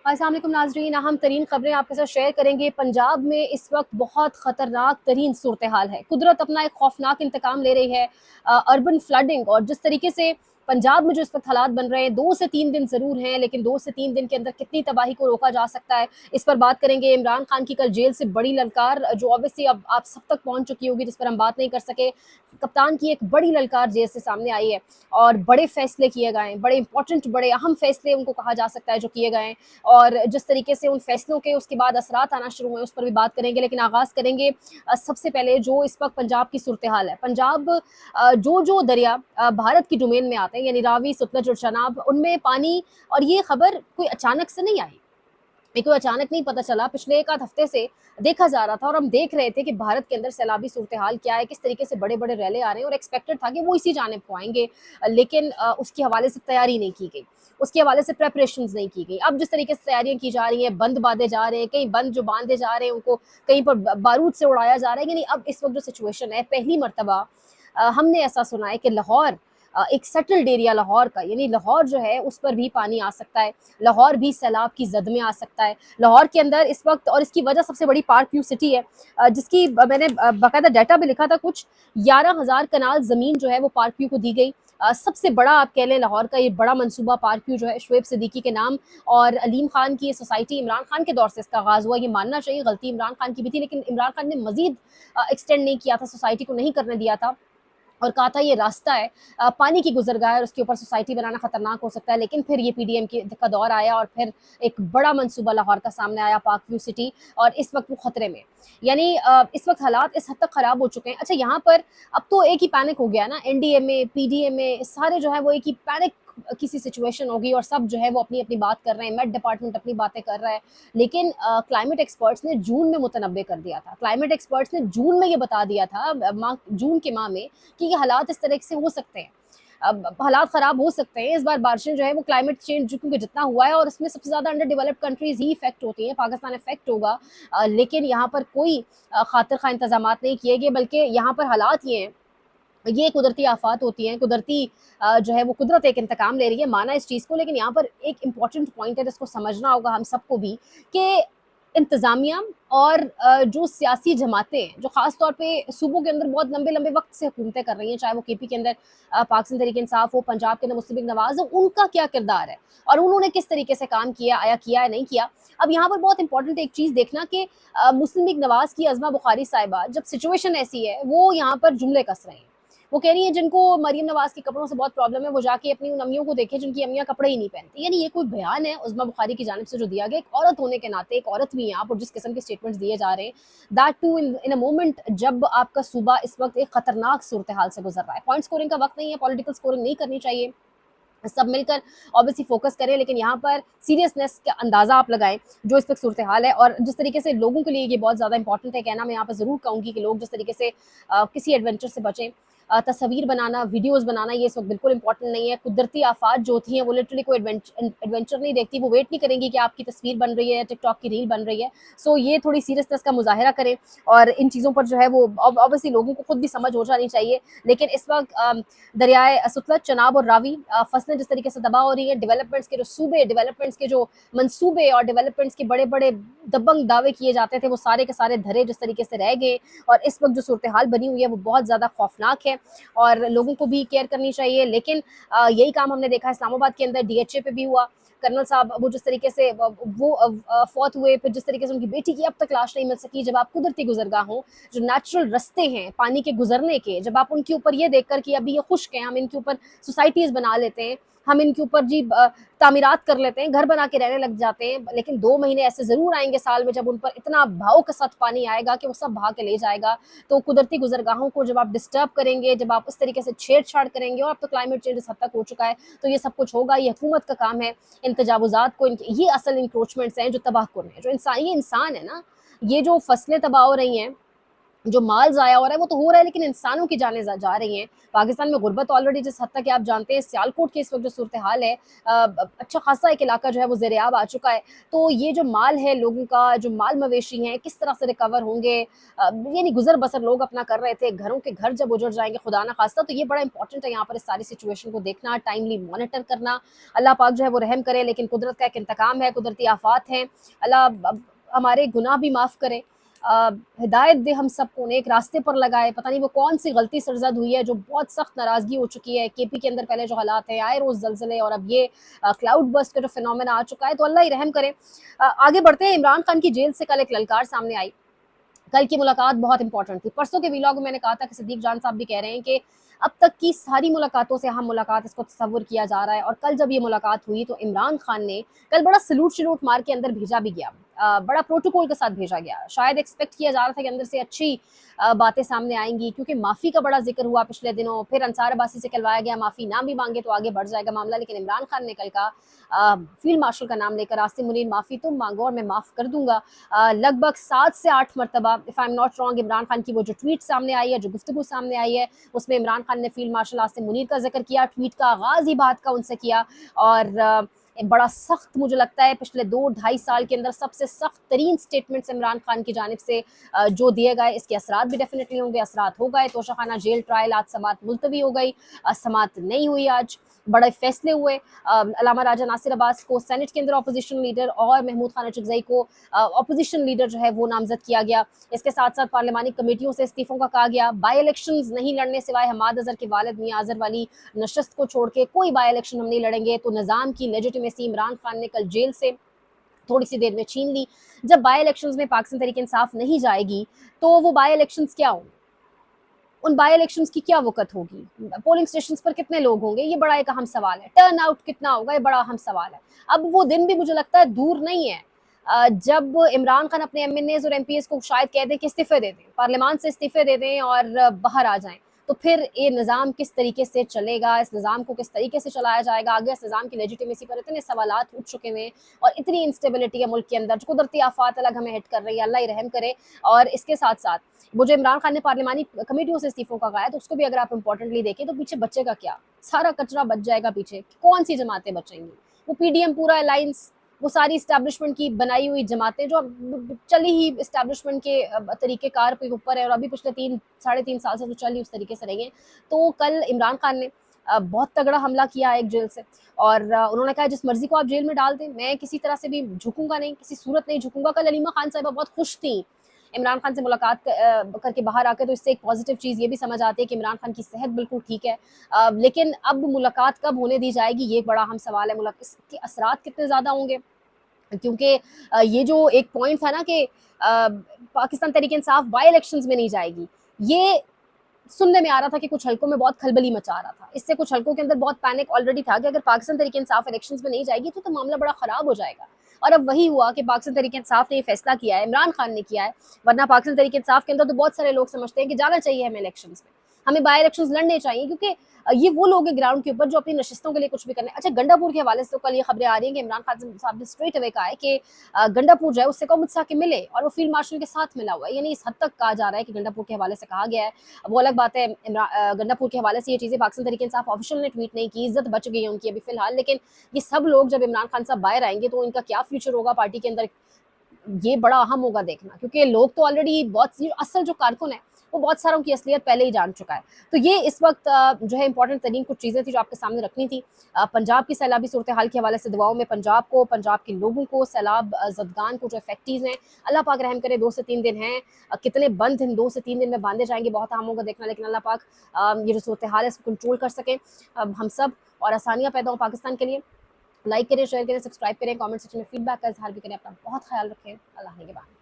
अस्सलाम वालेकुम नाज़रीन, अहम तरीन खबरें आपके साथ शेयर करेंगे। पंजाब में इस वक्त बहुत ख़तरनाक तरीन सूरत हाल है। कुदरत अपना एक खौफनाक इंतकाम ले रही है। अर्बन फ्लडिंग और जिस तरीके से पंजाब में जो इस वक्त हालात बन रहे हैं, 2 से 3 दिन ज़रूर हैं, लेकिन 2 से 3 दिन के अंदर कितनी तबाही को रोका जा सकता है, इस पर बात करेंगे। इमरान खान की कल जेल से बड़ी ललकार, जो ऑब्वियसली अब आप सब तक पहुंच चुकी होगी, जिस पर हम बात नहीं कर सके। कप्तान की एक बड़ी ललकार जेल से सामने आई है और बड़े फैसले किए गए हैं, बड़े इंपॉर्टेंट, बड़े अहम फैसले उनको कहा जा सकता है जो किए गए हैं। और जिस तरीके से उन फैसलों के उसके बाद असरात आना शुरू हुए, उस पर भी बात करेंगे। लेकिन आगाज़ करेंगे सबसे पहले जो इस वक्त पंजाब की सूरत हाल है। पंजाब जो दरिया भारत की डोमेन में आते हैं, यानी रावी, सतलज और चनाब, उनमें पानी, और ये खबर कोई अचानक से नहीं आई, ये कोई अचानक नहीं पता चला। पिछले एक आध हफ्ते से देखा जा रहा था और हम देख रहे थे कि भारत के अंदर सैलाबी सूरत हाल क्या है, किस तरीके से बड़े बड़े रैले आ रहे हैं, और एक्सपेक्टेड था कि वो इसी जानिब को आएंगे। लेकिन उसके हवाले से तैयारी नहीं की गई, उसके हवाले से प्रेपरेशंस नहीं की गई। अब जिस तरीके से तैयारियां की जा रही हैं, बंद बांधे जा रहे हैं, कहीं बंद जो बांधे जा रहे हैं उनको कहीं पर बारूद से उड़ाया जा रहा है। यानी अब इस वक्त जो सिचुएशन है, पहली मरतबा हमने ऐसा सुना है कि लाहौर, एक सेटल्ड एरिया लाहौर का, यानी लाहौर जो है उस पर भी पानी आ सकता है, लाहौर भी सैलाब की जद में आ सकता है। लाहौर के अंदर इस वक्त, और इसकी वजह सबसे बड़ी पार्क व्यू सिटी है, जिसकी मैंने बाकायदा डाटा भी लिखा था, कुछ 11,000 कनाल ज़मीन जो है वो पार्क व्यू को दी गई। सबसे बड़ा आप कह लें लाहौर का ये बड़ा मंसूबा पार्क व्यू जो है, शुएब सिद्दीकी के नाम और अलीम खान की ये सोसाइटी, इमरान खान के दौर से इसका आगाज़ हुआ। ये मानना चाहिए गलती इमरान खान की भी थी, लेकिन इमरान खान ने मजीद एक्सटेंड नहीं किया था, सोसाइटी को नहीं करने दिया था और कहा था ये रास्ता है, पानी की गुजरगाह है और उसके ऊपर सोसाइटी बनाना खतरनाक हो सकता है। लेकिन फिर ये पीडीएम का दौर आया और फिर एक बड़ा मंसूबा लाहौर का सामने आया, पार्क व्यू सिटी, और इस वक्त वो खतरे में, यानी इस वक्त हालात इस हद तक खराब हो चुके हैं। अच्छा, यहाँ पर अब तो एक ही पैनिक हो गया ना, एनडीएमए, पीडीएमए, सारे जो है वो एक ही पैनिक किसी सिचुएशन होगी और सब जो है वो अपनी अपनी बात कर रहे हैं, मेट डिपार्टमेंट अपनी बातें कर रहा है। लेकिन क्लाइमेट एक्सपर्ट्स ने जून में मुतनब्बे कर दिया था, क्लाइमेट एक्सपर्ट्स ने जून में ये बता दिया था, जून के माह में, कि ये हालात इस तरह से हो सकते हैं, अब हालात ख़राब हो सकते हैं। इस बार बारिशें जो है वो क्लाइमेट चेंज क्योंकि जितना हुआ है, और उसमें सबसे ज़्यादा अंडर डेवलप्ड कंट्रीज़ ही इफेक्ट होती हैं, पाकिस्तान इफेक्ट होगा। लेकिन यहाँ पर कोई खातिर खा इंतजामात नहीं किए गए, बल्कि यहाँ पर हालात ये हैं, ये कुदरती आफात होती हैं, कुदरती जो है वो कुदरत एक इंतकाम ले रही है, माना इस चीज़ को। लेकिन यहाँ पर एक इम्पॉर्टेंट पॉइंट है जिसको समझना होगा हम सबको भी, कि इंतज़ामिया और जो सियासी जमातें हैं, जो ख़ास तौर पे सूबों के अंदर बहुत लंबे लंबे वक्त से हुकूमतें कर रही हैं, चाहे वो केपी के अंदर पाकिस्तान तहरीक इंसाफ हो, पंजाब के अंदर मुस्लिम लीग नवाज़ हो, उनका क्या किरदार है और उन्होंने किस तरीके से काम किया, आया किया है, नहीं किया। अब यहाँ पर बहुत इंपॉर्टेंट एक चीज़ देखना कि मुस्लिम लीग नवाज़ की अज़मा बुखारी साहिबा, जब सिचुएशन ऐसी है, वो यहाँ पर जुमले कस रही हैं। वो कह रही है जिनको मरियम नवाज के कपड़ों से बहुत प्रॉब्लम है, वो जाके अपनी उन अम्मियों को देखे जिनकी अम्मियाँ कपड़े ही नहीं पहनती। यानी ये कोई बयान है उज़मा बुखारी की जानिब से जो दिया गया, एक औरत होने के नाते, एक औरत भी हैं आप, और जिस किस्म के स्टेटमेंट्स दिए जा रहे हैं, that too in a moment जब आपका सूबा इस वक्त एक खतरनाक सूरत हाल से गुजर रहा है। पॉइंट स्कोरिंग का वक्त नहीं है, पॉलिटिकल स्कोरिंग नहीं करनी चाहिए, सब मिलकर ऑब्वियसली फोकस करें, लेकिन यहाँ पर सीरियसनेस का अंदाजा आप लगाएं जो इस वक्त सूरत हाल है। और जिस तरीके से लोगों के लिए ये बहुत ज़्यादा इंपॉर्टेंट है कहना, मैं यहाँ पर ज़रूर कहूँगी कि लोग जिस तरीके से किसी एडवेंचर से बचें। तस्वीर बनाना, वीडियोस बनाना, ये इस वक्त बिल्कुल इंपॉर्टेंट नहीं है। कुदरती आफात जो होती हैं वो लिटरली कोई एडवेंचर नहीं देखती, वो वेट नहीं करेंगी कि आपकी तस्वीर बन रही है, टिकटॉक की रील बन रही है। सो ये थोड़ी सीरियसनेस का मुजाहरा करें और इन चीज़ों पर जो है वो ऑब्वियसली लोगों को खुद भी समझ हो जानी चाहिए। लेकिन इस वक्त दरियाए सतलज, चनाब और रावी, फसलें जिस तरीके से तबाह हो रही हैं, डेवलपमेंट्स के जो सूबे, डेवलपमेंट्स के जो मंसूबे और डेवलपमेंट्स के बड़े बड़े दबंग दावे किए जाते थे, वो सारे के सारे धरे जिस तरीके से रह गए। और इस वक्त जो सूरत हाल बनी हुई है वो बहुत ज़्यादा खौफनाक है और लोगों को भी केयर करनी चाहिए। लेकिन यही काम हमने देखा इस्लामाबाद के अंदर, डीएचए पे भी हुआ। कर्नल साहब वो जिस तरीके से वो फौत हुए, फिर जिस तरीके से उनकी बेटी की अब तक लाश नहीं मिल सकी। जब आप कुदरती गुजरगाहों, जो नेचुरल रास्ते हैं पानी के गुजरने के, जब आप उनके ऊपर ये देखकर कि अभी ये खुश्क हैं, हम इनके ऊपर सोसाइटीज़ बना लेते हैं, हम इनके ऊपर जी तामीरात कर लेते हैं, घर बना के रहने लग जाते हैं। लेकिन 2 महीने ऐसे ज़रूर आएंगे साल में जब उन पर इतना भाव के साथ पानी आएगा कि वो सब बहा के ले जाएगा। तो कुदरती गुजरगाहों को जब आप डिस्टर्ब करेंगे, जब आप इस तरीके से छेड़छाड़ करेंगे, और अब तो क्लाइमेट चेंज इस हद तक हो चुका है, तो ये सब कुछ होगा। ये हुकूमत का काम है इन तजावुज़ात को, ये असल इंक्रोचमेंट्स हैं जो तबाह कुन है, जो इंसान, ये इंसान है ना, ये जो फसलें तबाह हो रही हैं, जो माल ज़ाया हो रहा है वो तो हो रहा है, लेकिन इंसानों की जानें जा रही हैं। पाकिस्तान में गुर्बत ऑलरेडी जिस हद तक कि आप जानते हैं, सियालकोट की इस वक्त जो सूरत हाल है, अच्छा खासा एक इलाका जो है वो ज़ेर-ए-आब आ चुका है। तो ये जो माल है लोगों का, जो माल मवेशी हैं, किस तरह से रिकवर होंगे, यानी गुजर बसर लोग अपना कर रहे थे, घरों के घर जब उजड़ जाएंगे खुदा ना खास्ता, तो ये बड़ा इंपॉर्टेंट है यहाँ पर इस सारी सिचुएशन को देखना, टाइमली मॉनिटर करना। अल्लाह पाक जो है वो रहम करे, लेकिन कुदरत का एक इंतकाम है, कुदरती आफात हैं। अल्लाह हमारे गुनाह भी माफ़ करे, हिदायत दे हम सबको, नेक रास्ते पर लगाए। पता नहीं वो कौन सी गलती सरजद हुई है जो बहुत सख्त नाराज़गी हो चुकी है। केपी के अंदर पहले जो हालात हैं, आए रोज़ ज़लज़ले, और अब ये क्लाउड बर्स्ट का जो फिनोमेना आ चुका है, तो अल्लाह ही रहम करे। आगे बढ़ते हैं। इमरान खान की जेल से कल एक ललकार सामने आई। कल की मुलाकात बहुत इंपॉर्टेंट थी। परसों के व्लॉग में मैंने कहा था कि सिद्दीक जान साहब भी कह रहे हैं कि अब तक की सारी मुलाकातों से अहम मुलाकात इसको तस्वुर किया जा रहा है, और कल जब ये मुलाकात हुई तो इमरान खान ने कल बड़ा सलूट मार के अंदर भेजा भी गया, बड़ा प्रोटोकॉल के साथ भेजा गया। शायद एक्सपेक्ट किया जा रहा था कि अंदर से अच्छी बातें सामने आएंगी, क्योंकि माफ़ी का बड़ा जिक्र हुआ पिछले दिनों, फिर अंसार अब्बासी से कहलवाया गया माफ़ी ना भी मांगे तो आगे बढ़ जाएगा मामला। लेकिन इमरान खान ने कल का फील्ड मार्शल का नाम लेकर, आसिम मुनीर माफ़ी तुम मांगो और मैं माफ़ कर दूंगा, लगभग 7 से 8 मरतबा, if I am not wrong. Imran Khan की वो जो ट्वीट सामने आई है, जो गुफ्तगू सामने आई है, उसमें इमरान खान ने फील्ड मार्शल आसिम मुनीर का जिक्र किया, ट्वीट का आगाज़ ही बात का उनसे किया। और बड़ा सख्त, मुझे लगता है पिछले 2-2.5 साल के अंदर सबसे सख्त तरीन स्टेटमेंट्स इमरान खान की जानिब से जो दिए गए, इसके असरात भी डेफिनेटली होंगे। असरात हो गए, तोशाखाना जेल ट्रायल, आज समात मुलतवी हो गई, समात नहीं हुई, आज बड़े फैसले हुए। अलामा राजा नासिर अब्बास को सेनेट के अंदर अपोजिशन लीडर, और महमूद खान अचकज़ई को अपोजिशन लीडर जो है वो नामजद किया गया। इसके साथ साथ पार्लिमानी कमेटियों से इस्तीफों का कहा गया। बाई इलेक्शंस नहीं लड़ने, सिवाय हमाद अजहर के वालिद मियां अजहर वाली नशस्त को छोड़ के कोई बाई इलेक्शन हम नहीं लड़ेंगे। तो निज़ाम की लेजिटिमेसी इमरान खान ने कल जेल से थोड़ी सी देर में छीन ली। जब बाई इलेक्शंस में पाकिस्तान तहरीक इंसाफ नहीं जाएगी तो वो बाई इलेक्शंस क्या होंगे, उन बाई इलेक्शंस की क्या वक़्त होगी, पोलिंग स्टेशंस पर कितने लोग होंगे, ये बड़ा एक अहम सवाल है। टर्न आउट कितना होगा, ये बड़ा अहम सवाल है। अब वो दिन भी मुझे लगता है दूर नहीं है जब इमरान खान अपने एमएनएज और एमपीएस को शायद कह दें कि इस्तीफे दे दें, पार्लियामान से इस्तीफे दे दें और बाहर आ जाएं। तो फिर ये निज़ाम किस तरीके से चलेगा, इस निज़ाम को किस तरीके से चलाया जाएगा आगे, इस निज़ाम की लेजिटिमेसी पर इतने सवालात उठ चुके हैं, और इतनी इंस्टेबिलिटी है मुल्क के अंदर, जो कुदरती आफात अलग हमें हिट कर रही है, अल्लाह ही रहम करे। और इसके साथ साथ वो जो इमरान खान ने पार्लिमानी कमेटियों से इस्तीफों का कहा, तो उसको भी अगर आप इंपॉर्टेंटली देखें तो पीछे बचेगा क्या, सारा कचरा बच जाएगा पीछे। कौन सी जमातें बचेंगी, वो पीडीएम पूरा अलायंस, वो सारी इस्टेब्लिशमेंट की बनाई हुई जमातें जो चली ही इस्टेब्लिशमेंट के तरीक़ेकार के ऊपर है, और अभी पिछले 3-3.5 साल से तो चल ही उस तरीके से रही है। तो कल इमरान खान ने बहुत तगड़ा हमला किया एक जेल से, और उन्होंने कहा जिस मर्जी को आप जेल में डाल दें, मैं किसी तरह से भी झुकूंगा नहीं, किसी सूरत नहीं झुकूंगा। कल अलीमा खान साहिबा बहुत खुश थी इमरान खान से मुलाकात करके बाहर आके, तो इससे एक पॉजिटिव चीज़ ये भी समझ आती है कि इमरान खान की सेहत बिल्कुल ठीक है। लेकिन अब मुलाकात कब होने दी जाएगी, ये एक बड़ा अहम सवाल है। इसके असरात कितने ज़्यादा होंगे, क्योंकि ये जो एक पॉइंट था ना कि पाकिस्तान तहरीक इंसाफ बाई इलेक्शंस में नहीं जाएगी, ये सुनने में आ रहा था कि कुछ हलकों में बहुत खलबली मचा रहा था। इससे कुछ हलकों के अंदर बहुत पैनिक ऑलरेडी था कि अगर पाकिस्तान तहरीक इंसाफ इलेक्शंस में नहीं जाएगी तो मामला बड़ा ख़राब हो जाएगा। और अब वही हुआ कि पाकिस्तान तहरीक इंसाफ ने ये फैसला किया है, इमरान खान ने किया है। वरना पाकिस्तान तहरीक इंसाफ के अंदर तो बहुत सारे लोग समझते हैं कि जाना चाहिए हमें इलेक्शंस में, हमें बाई इलेक्शंस लड़ने चाहिए, क्योंकि ये वो लोग हैं ग्राउंड के ऊपर जो अपनी नशिस्तों के लिए कुछ भी करने। अच्छा, गंडापुर के हवाले से तो कल ये खबरें आ रही हैं कि इमरान खान साहब ने स्ट्रेट अवे कहा है कि गंडापुर जो है उससे कहो मुझसे आके मिले, और वो फील्ड मार्शल के साथ मिला हुआ है। यानी इस हद तक कहा जा रहा है कि गंडापुर के हवाले से कहा गया है। वो अलग बात है, गंडापुर के हवाले से ये चीज़ें पाकिस्तान तहरीक इंसाफ ऑफिशियल ने ट्वीट नहीं की, इज्जत बच गई है उनकी अभी फिलहाल। लेकिन ये सब लोग जब इमरान खान साहब बाहर आएंगे तो इनका क्या फ्यूचर होगा पार्टी के अंदर, ये बड़ा अहम होगा देखना, क्योंकि लोग तो ऑलरेडी बहुत असल जो कारकुन है वो बहुत सारों की असलियत पहले ही जान चुका है। तो ये इस वक्त जो है इंपॉर्टेंट तरीन कुछ चीज़ें थी जो आपके सामने रखनी थी। पंजाब की सैलाबी सूरत हाल के हवाले से दुआओं में पंजाब को, पंजाब के लोगों को, सैलाब ज़दगान को जो इफेक्टीज़ हैं, अल्लाह पाक रहम करे। 2 से 3 दिन हैं, कितने बंद हैं 2 से 3 दिन में बांधे जाएंगे, बहुत अहम होगा देखना। लेकिन अल्लाह पाक ये जो सूरत हाल है इसको कंट्रोल कर सकें हम सब, और आसानियाँ पैदा हों पाकिस्तान के लिए। लाइक करें, शेयर करें, सब्सक्राइब करें, कमेंट सेक्शन में फीडबैक का इजहार भी करें। अपना बहुत ख्याल रखें। अल्लाह ने के बाद।